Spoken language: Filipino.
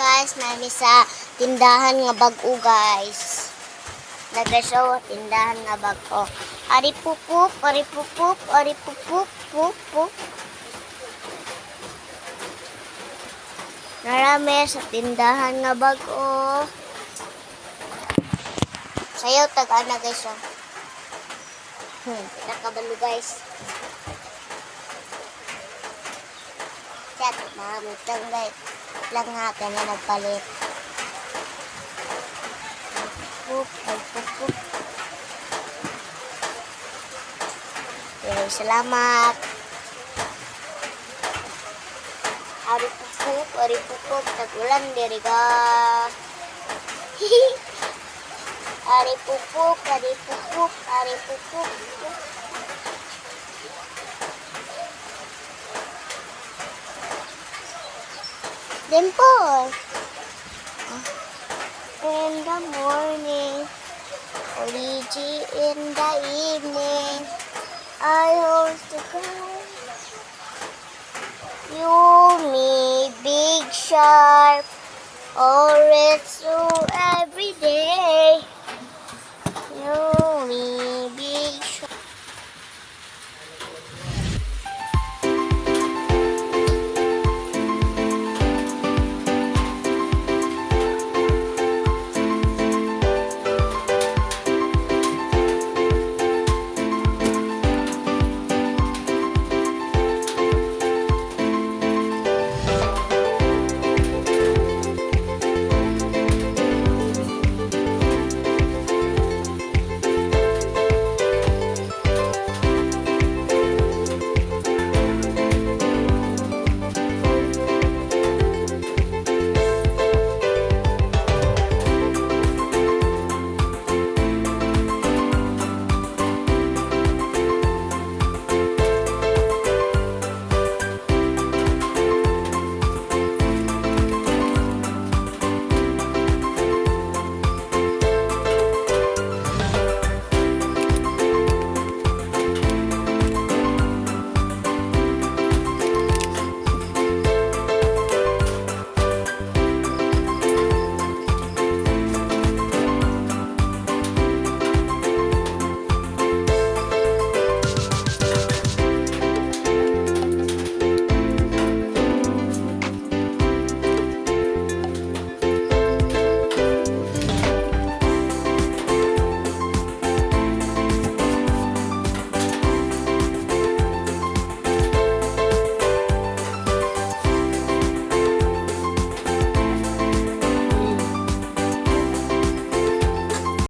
guys, nami sa tindahan nga bago guys. Nag-show tindahan nga bago. Ari pupuk, ari pupuk, ari pupuk, pupuk. Narami sa tindahan nga bago. Sayaw tag-ana guys. Nakabalo guys. Chat, mamutang guys. Lang nga kaya nagpalit. Pupuk. Okay, salamat. Ari pupuk, tag-ulan diri ka. Ari pupuk. Dimple. In the morning, Luigi in the evening, I hope to God. You, me, big sharp, always so every day.